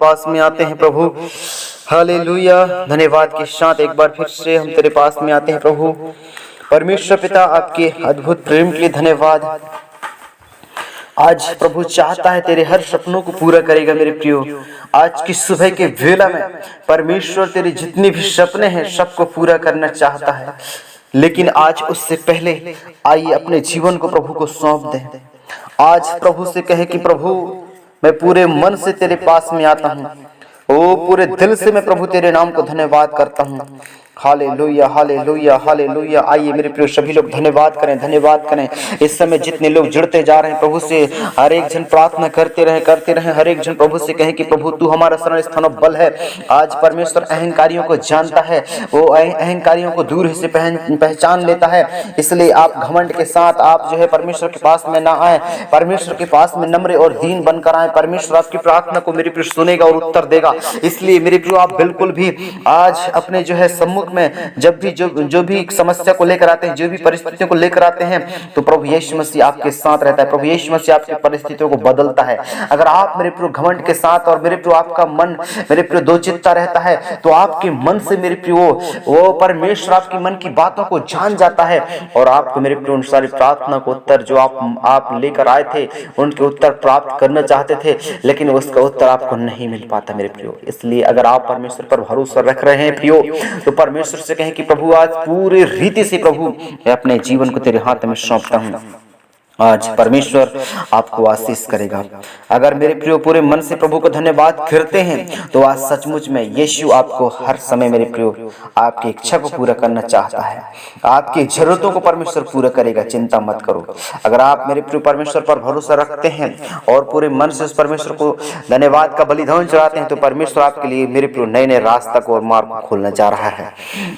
पास में आते हैं प्रभु। हालेलुया। धन्यवाद के साथ एक बार फिर से हम तेरे पास में आते हैं प्रभु। परमेश्वर पिता, आपके अद्भुत प्रेम के लिए धन्यवाद। आज प्रभु चाहता है तेरे हर सपनों को पूरा करेगा मेरे प्रियो। आज की सुबह के वेला में परमेश्वर तेरे जितने भी सपने हैं सबको पूरा करना चाहता है, लेकिन आज उससे पहले आइए अपने जीवन को प्रभु को सौंप दें। आज प्रभु से कहे कि प्रभु मैं पूरे मन से तेरे पास में आता हूँ, ओ पूरे दिल से मैं प्रभु तेरे नाम को धन्यवाद करता हूँ। Hallelujah, hallelujah, hallelujah. आइए मेरे प्रिय सभी लोग धन्यवाद करें, धन्यवाद करें। इस समय जितने लोग जुड़ते जा रहे हैं प्रभु से, हर एक जन प्रार्थना करते रहे। हर एक जन प्रभु से कहे कि प्रभु तू हमारा शरण स्थान और बल है। आज परमेश्वर अहंकारियों को जानता है, वो अहंकारियों को दूर से पहचान लेता है। इसलिए आप घमंड के साथ आप जो है परमेश्वर के पास में ना आए, परमेश्वर के पास में नम्र और दीन बनकर आए। परमेश्वर आपकी प्रार्थना को मेरे प्रिय सुनेगा और उत्तर देगा। इसलिए मेरे प्रिय आप बिल्कुल भी आज अपने जो है सम्मुख में जब भी जो भी समस्या को लेकर आते हैं, जो भी परिस्थितियों को लेकर आते हैं, तो प्रभु यीशु मसीह आपके साथ रहता है। प्रभु यीशु मसीह आपकी परिस्थितियों को बदलता है। अगर आप मेरे प्रिय घमंड के साथ और मेरे प्रिय आपका मन मेरे प्रिय दो चित्ता रहता है, तो आपके मन से मेरे प्रिय वो परमेश्वर आपकी मन की बातों को जान जाता है और आपको मेरे प्रिय उन सारी प्रार्थना को उत्तर जो आप लेकर आए थे उनके उत्तर प्राप्त करना चाहते थे, लेकिन उसका उत्तर आपको नहीं मिल पाता मेरे प्रियो। इसलिए अगर आप परमेश्वर पर भरोसा रख रहे हैं प्रियो, तो परमेश्वर से कहें कि प्रभु आज पूरे रीति से प्रभु मैं अपने जीवन को तेरे हाथ में सौंपता हूं। आज परमेश्वर आपको आशीष करेगा। अगर मेरे प्रियो पूरे मन से प्रभु को धन्यवाद करते हैं, तो आज सचमुच में यीशु आपको हर समय मेरे प्रियो आपकी इच्छा को पूरा करना चाहता है। आपकी जरूरतों को परमेश्वर पूरा करेगा, चिंता मत करो। अगर आप मेरे प्रियो परमेश्वर पर भरोसा रखते हैं और पूरे मन से उस परमेश्वर को धन्यवाद का बलिदान चढ़ाते हैं, तो परमेश्वर आपके लिए मेरे प्रियो नए नए रास्ता को और मार्ग को खोलना जा रहा है।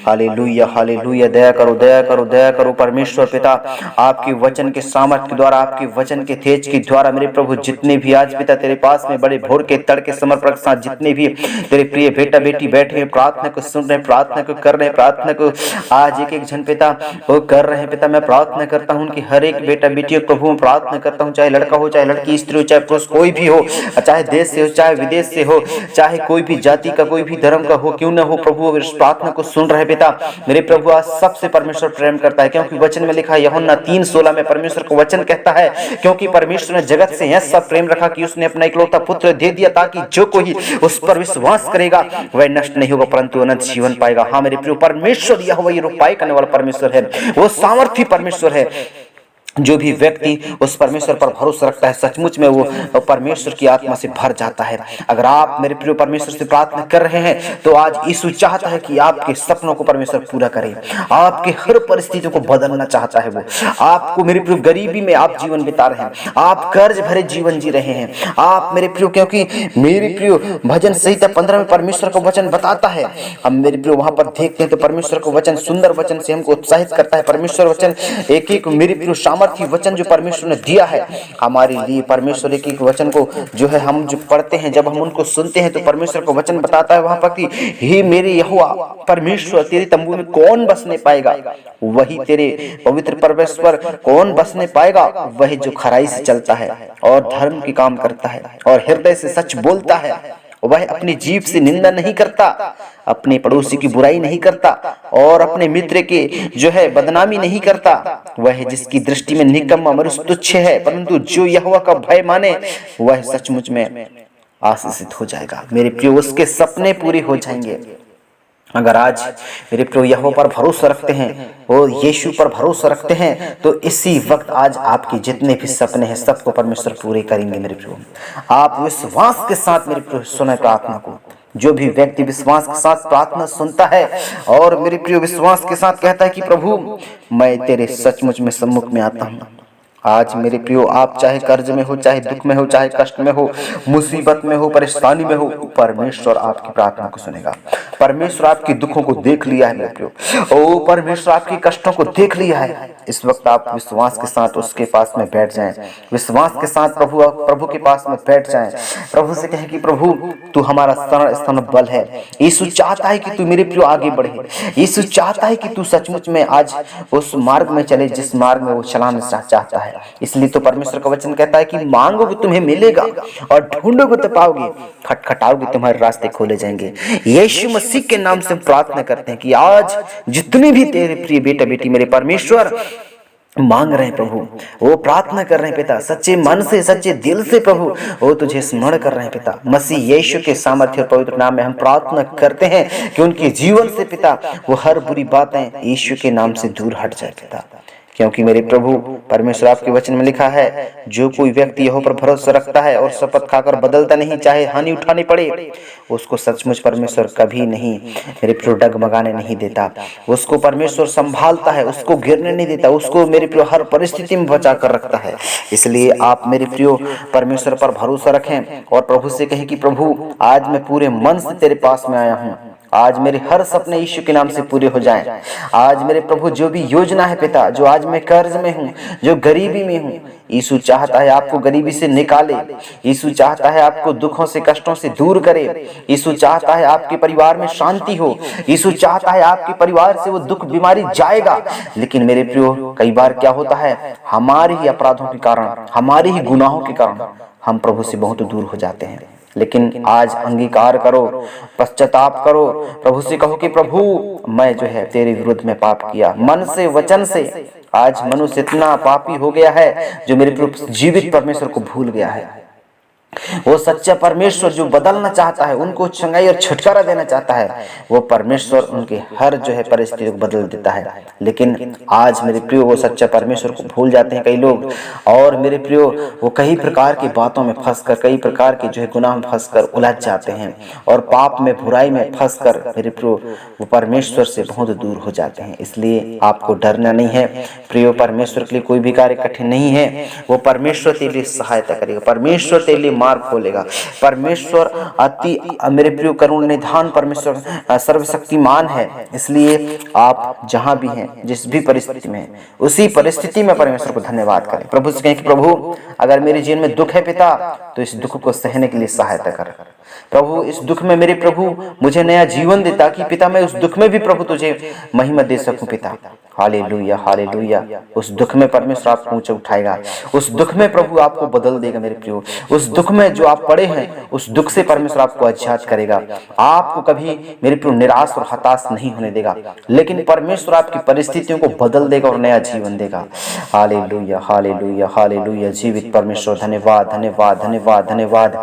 Hallelujah, hallelujah. दया करो, दया करो, दया करो परमेश्वर पिता। आपकी वचन के सामर्थ्य द्वारा, आपके वचन के तेज के द्वारा मेरे प्रभु जितने भी आज पिता तेरे पास में बड़े भोर के तड़के समर्पण के साथ जितने भी तेरे प्रिय बेटा बेटी बैठे हैं, प्रार्थना को सुन रहे, प्रार्थना को कर रहे, प्रार्थना को आज एक एक जन पिता वो कर रहे हैं। पिता मैं प्रार्थना करता हूं कि हर एक बेटा बेटी प्रभु मैं प्रार्थना करता हूं, चाहे लड़का हो, चाहे लड़की, स्त्री हो, चाहे पुरुष कोई भी हो, चाहे देश से हो, चाहे विदेश से हो, चाहे कोई भी जाति का, कोई भी धर्म का हो, क्यों न हो, प्रभु इस प्रार्थना को सुन रहे पिता मेरे प्रभु। आज सबसे परमेश्वर प्रेम करता है, क्योंकि वचन में लिखा है यूहन्ना 3:16 में परमेश्वर को वचन कहता है, क्योंकि परमेश्वर ने जगत से ऐसा प्रेम रखा कि उसने अपना इकलौता पुत्र दे दिया, ताकि जो कोई उस पर विश्वास करेगा वह नष्ट नहीं होगा परंतु अनंत जीवन पाएगा। हाँ मेरे प्रिय परमेश्वर यहोवा ये उपाय करने वाला परमेश्वर है, वो सामर्थी परमेश्वर है। जो भी व्यक्ति उस परमेश्वर पर भरोसा रखता है सचमुच में वो परमेश्वर की आत्मा से भर जाता है। अगर आप मेरे प्रिय परमेश्वर से प्रार्थना कर रहे हैं, तो आज यीशु चाहता है कि आपके सपनों को परमेश्वर पूरा करे। आपके हर परिस्थितियों को बदलना चाहता है वो। आपको मेरे प्रिय गरीबी में आप जीवन बिता रहे हैं, आप कर्ज भरे जीवन जी रहे हैं, आप मेरे प्रिय, क्योंकि मेरे प्रिय भजन संहिता 15 में परमेश्वर का वचन बताता है। हम मेरे प्रिय वहां पर देखते हैं तो परमेश्वर का वचन सुंदर वचन से हमको उत्साहित करता है। परमेश्वर वचन एक एक मेरे प्रिय सामर्थ्य वचन जो परमेश्वर ने दिया है हमारे लिए। परमेश्वर एक एक वचन को जो है हम जो पढ़ते हैं, जब हम उनको सुनते हैं, तो परमेश्वर का वचन बताता है वहां पर कि हे मेरे यहोवा परमेश्वर, तेरे तंबू में कौन बसने पाएगा? वही तेरे पवित्र परमेश्वर कौन बसने पाएगा? वही जो खराई से चलता है और धर्म के काम करता है और हृदय से सच बोलता है। वह अपनी जीभ से निंदा नहीं करता, अपने पड़ोसी की बुराई नहीं करता और अपने मित्र के जो है बदनामी नहीं करता। वह जिसकी दृष्टि में निकम्मा मनुष्य तुच्छ है, परंतु जो यहोवा का भय माने वह सचमुच में आशीषित हो जाएगा। मेरे प्रिय उसके सपने पूरे हो जाएंगे। अगर आज मेरे प्रिय यहोवा पर भरोसा रखते हैं और यीशु पर भरोसा रखते हैं, तो इसी वक्त आज आपके जितने भी सपने हैं सबको परमेश्वर पूरे करेंगे। मेरे प्रिय आप विश्वास के साथ मेरे प्रिय सुने प्रार्थना को। जो भी व्यक्ति विश्वास के साथ प्रार्थना सुनता है और मेरे प्रिय विश्वास के साथ कहता है कि प्रभु मैं तेरे सचमुच में सम्मुख में आता हूँ। आज मेरे प्रियो आप चाहे कर्ज में हो, चाहे दुख में हो, चाहे कष्ट में हो, मुसीबत में हो, परेशानी में हो, परमेश्वर आपकी प्रार्थना को सुनेगा। परमेश्वर आपके दुखों को देख लिया है मेरे प्रियो। ओ परमेश्वर आपके कष्टों को देख लिया है। इस वक्त आप विश्वास के साथ उसके पास में बैठ जाएं, विश्वास के साथ प्रभु के पास में बैठ जाएं। प्रभु से कहें कि प्रभु तू हमारा शरण स्थान बल है। यीशु चाहता है कि तू मेरे प्रियो आगे बढ़े। यीशु चाहता है कि तू सचमुच में आज उस मार्ग में चले जिस मार्ग में वो चलाना चाहता है। है। इसलिए तो परमेश्वर का वचन कहता है कि मांगोगे तुम्हें मिलेगा और ढूंढोगे तो पाओगे, खटखटाओगे तुम्हारे रास्ते खोले जाएंगे। यीशु मसीह के नाम से प्रार्थना करते हैं कि आज जितने भी तेरे प्रिय बेटा बेटी मेरे परमेश्वर मांग रहे हैं प्रभु, वो प्रार्थना कर रहे हैं पिता, सच्चे मन से सच्चे दिल से प्रभु वो तुझे स्मरण कर रहे हैं पिता। मसीह यीशु के सामर्थ्य और पवित्र नाम में हम प्रार्थना करते हैं कि उनके जीवन से पिता वो हर बुरी बातें यीशु के नाम से दूर हट जाए पिता। क्योंकि मेरे प्रभु परमेश्वर आपके वचन में लिखा है, जो कोई व्यक्ति यहोवा पर भरोसा रखता है और शपथ खाकर बदलता नहीं, चाहे हानि उठानी पड़े, उसको सचमुच परमेश्वर कभी नहीं मेरे प्रभु डगमगाने नहीं देता। उसको परमेश्वर संभालता है, उसको गिरने नहीं देता, उसको मेरे प्रियो हर परिस्थिति में बचा कर रखता है। इसलिए आप मेरे प्रियो परमेश्वर पर भरोसा रखें और प्रभु से कहें कि प्रभु आज मैं पूरे मन से तेरे पास में आया हूँ, आज मेरे हर सपने यीशु के नाम से पूरे हो जाएं। आज मेरे प्रभु जो भी योजना है पिता, जो आज मैं कर्ज में हूँ, जो गरीबी में हूँ, यीशु चाहता है आपको गरीबी से निकाले। यीशु चाहता है आपको दुखों से कष्टों से दूर करे। यीशु चाहता है आपके परिवार में शांति हो। यीशु चाहता है आपके परिवार से वो दुख बीमारी जाएगा। लेकिन मेरे प्रियो कई बार क्या होता है, हमारे ही अपराधों के कारण, हमारे ही गुनाहों के कारण हम प्रभु से बहुत दूर हो जाते हैं। लेकिन आज अंगीकार करो, पश्चाताप करो, प्रभु से कहो कि प्रभु मैं जो है तेरे विरुद्ध में पाप किया, मन से वचन से। आज मनुष्य इतना पापी हो गया है जो मेरे जीवित परमेश्वर को भूल गया है। वो सच्चा परमेश्वर जो बदलना चाहता है, उनको चंगाई और छुटकारा देना चाहता है, वो परमेश्वर उनके हर जो है परिस्थिति को बदल देता है। लेकिन आज मेरे प्रियो वो सच्चा परमेश्वर को भूल जाते हैं कई लोग, और मेरे प्रियो वो कई प्रकार की बातों में फंसकर, कई प्रकार के जो है गुनाह में फंसकर उलझ जाते हैं और पाप में बुराई में फंसकर मेरे प्रियो वो परमेश्वर से बहुत दूर हो जाते हैं। इसलिए आपको डरना नहीं है प्रियो, परमेश्वर के लिए कोई भी कार्य कठिन नहीं है। वो परमेश्वर तेरे लिए सहायता करेगा, परमेश्वर तेरे लिए मार्ग खोलेगा। परमेश्वर अति मेरे प्रिय करुण निधान परमेश्वर सर्वशक्तिमान है। इसलिए आप जहां भी हैं, जिस भी परिस्थिति में, उसी परिस्थिति में परमेश्वर को धन्यवाद करें। प्रभु से कहें कि प्रभु अगर मेरे जीवन में दुख है पिता, तो इस दुख को सहने के लिए सहायता कर। प्रभु इस दुख में मेरे प्रभु मुझे नया जीवन दे, ताकि पिता मैं उस दुख में भी प्रभु तुझे महिमा दे सकूं पिता। Hallelujah hallelujah. उस दुख में परमेश्वर आपको ऊंचा उठाएगा, उस दुख में प्रभु आपको बदल देगा मेरे प्रियो। उस दुख में जो आप पड़े हैं, उस दुख से परमेश्वर आपको आजाद करेगा। आपको कभी मेरे प्रियो निराश और हताश नहीं होने देगा, लेकिन परमेश्वर आपकी परिस्थितियों को बदल देगा और नया जीवन देगा। Hallelujah hallelujah hallelujah. जीवित परमेश्वर धन्यवाद धन्यवाद धन्यवाद धन्यवाद।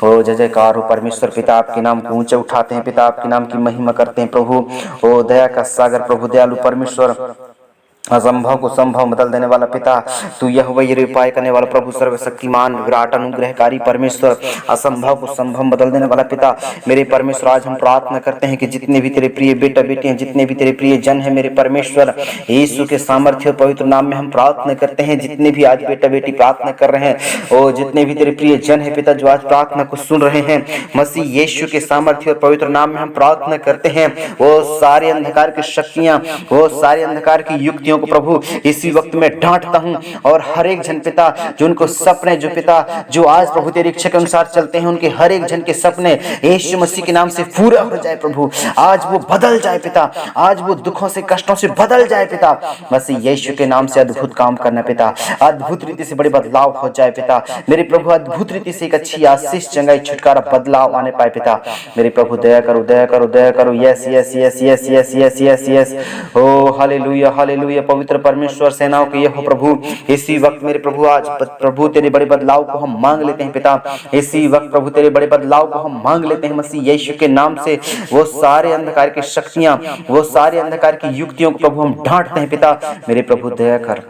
ओ जय जयकार हो परमेश्वर। पिता आपके नाम को ऊंचे उठाते हैं, पिता आपके नाम की महिमा करते हैं प्रभु। ओ दया का सागर प्रभु, दयालु परमेश्वर, असंभव को संभव बदल देने वाला पिता, तू यह वही उपाय करने वाला प्रभु, सर्वशक्तिमान विराट अनुग्रहकारी परमेश्वर, असंभव को संभव बदल देने वाला पिता मेरे परमेश्वर। आज हम प्रार्थना करते हैं कि जितने भी तेरे प्रिय बेटा बेटे हैं, जितने भी तेरे प्रिय जन हैं मेरे परमेश्वर, यीशु के सामर्थ्य और पवित्र नाम में हम प्रार्थना करते हैं। जितने भी आज बेटा बेटी प्रार्थना कर रहे हैं, और जितने भी तेरे प्रिय जन है पिता जो आज प्रार्थना को सुन रहे हैं, मसीह यीशु के सामर्थ्य और पवित्र नाम में हम प्रार्थना करते हैं। वो सारे अंधकार की शक्तियां, वो सारे अंधकार की युक्तियों को प्रभु इसी वक्त में डांटता हूं, और हर एक जन पिता जो उनको सपने जो पिता जो आज प्रभु तेरी इच्छा के अनुसार चलते हैं, उनके हर एक जन के सपने यीशु मसीह के नाम से पूरा हो जाए प्रभु। आज वो बदल जाए पिता, आज वो दुखों से कष्टों से बदल जाए पिता। मसीह यीशु के नाम से अद्भुत काम करना पिता, अद्भुत रीति से बड़े बदलाव हो जाए पिता मेरे प्रभु। अद्भुत रीति से एक अच्छी आशीष, चंगाई, छुटकारा, बदलाव आने पाए पिता मेरे प्रभु। दया करो दया करो दया करो। Yes yes yes yes yes yes yes yes. Oh hallelujah hallelujah. पवित्र परमेश्वर सेनाओं के यहोवा प्रभु, इसी वक्त मेरे प्रभु आज प्रभु तेरे बड़े बदलाव को हम मांग लेते हैं पिता। इसी वक्त प्रभु तेरे बड़े बदलाव को हम मांग लेते हैं मसीह यीशु के नाम से। वो सारे अंधकार की शक्तियां, वो सारे अंधकार की युक्तियों को प्रभु हम डांटते हैं पिता मेरे प्रभु। दया कर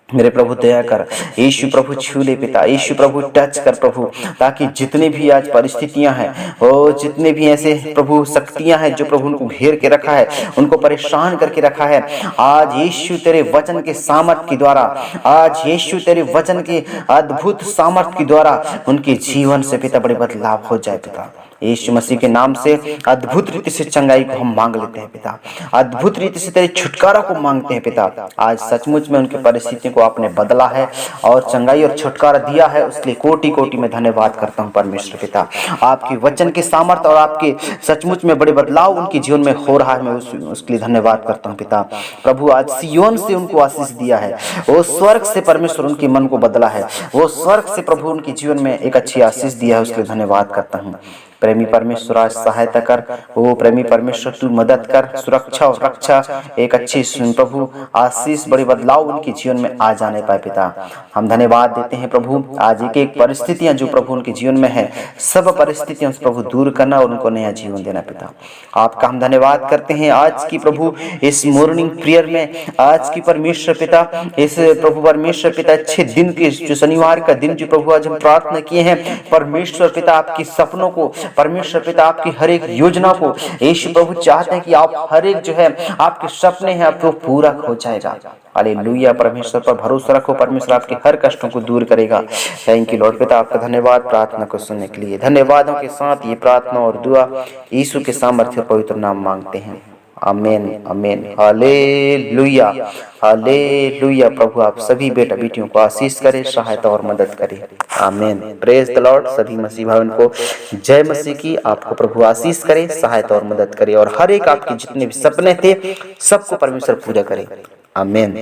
मेरे प्रभु, दया कर यीशु प्रभु। छू ले पिता, यीशु प्रभु टच कर प्रभु, ताकि जितने भी आज परिस्थितियां हैं, और जितने भी ऐसे प्रभु शक्तियां हैं जो प्रभु उनको घेर के रखा है, उनको परेशान करके रखा है, आज यीशु तेरे वचन के सामर्थ के द्वारा, आज यीशु तेरे वचन के अद्भुत सामर्थ के द्वारा उनके जीवन से पिता बड़े बदलाव हो जाए पिता। यीशु मसीह के नाम से अद्भुत रीति से चंगाई को हम मांग लेते हैं पिता, अद्भुत रीति से तेरे छुटकारा को मांगते हैं पिता। आज सचमुच में उनकी परिस्थितियों को आपने बदला है और चंगाई और छुटकारा दिया है, उसके लिए कोटि कोटि में धन्यवाद करता हूँ परमेश्वर पिता। आपके वचन के सामर्थ्य और आपके सचमुच में बड़े बदलाव उनके जीवन में हो रहा है, मैं उसके लिए धन्यवाद करता हूँ पिता। प्रभु आज सियोन से उनको आशीष दिया है, वो स्वर्ग से परमेश्वर उनके मन को बदला है, वो स्वर्ग से प्रभु उनके जीवन में एक अच्छी आशीष दिया है, उसके लिए धन्यवाद करता हूँ। प्रेमी परमेश्वर आज सहायता कर, वो प्रेमी परमेश्वर तू मदद कर, सुरक्षा और रक्षा, एक अच्छी प्रभु आशीष बड़े बदलाव उनके जीवन में आ जाने पाए पिता। हम धन्यवाद देते हैं प्रभु, आज एक एक परिस्थितियां जो प्रभु उनके जीवन में है, सब परिस्थितियों से प्रभु दूर करना और उनको नया जीवन देना पिता। आपका हम धन्यवाद करते हैं आज की प्रभु इस मॉर्निंग प्रेयर में, आज की परमेश्वर पिता इस प्रभु परमेश्वर पिता अच्छे दिन के जो शनिवार का दिन जो प्रभु आज हम प्रार्थना किए हैं परमेश्वर पिता, आपके सपनों को परमेश्वर पिता, आपकी हर एक योजना को यीशु प्रभु चाहते हैं कि आप हर एक जो है आपके सपने हैं आपको पूरा हो जाएगा। हालेलुया, परमेश्वर पर भरोसा रखो, परमेश्वर आपके हर कष्टों को दूर करेगा। थैंक यू लॉर्ड पिता, आपका धन्यवाद प्रार्थना को सुनने के लिए। धन्यवादों के साथ ये प्रार्थना और दुआ यीशु के सामर्थ्य पवित्र नाम मांगते हैं, आमीन आमीन। Hallelujah hallelujah. प्रभु आप सभी बेटा बेटियों को आशीष करे, सहायता और मदद करे, आमीन। Praise the Lord. सभी मसीह भाइयों को जय मसीह की। आपको प्रभु आशीष करे, सहायता और मदद करे और हर एक आपके जितने भी सपने थे सबको परमेश्वर पूरा करे, आमीन।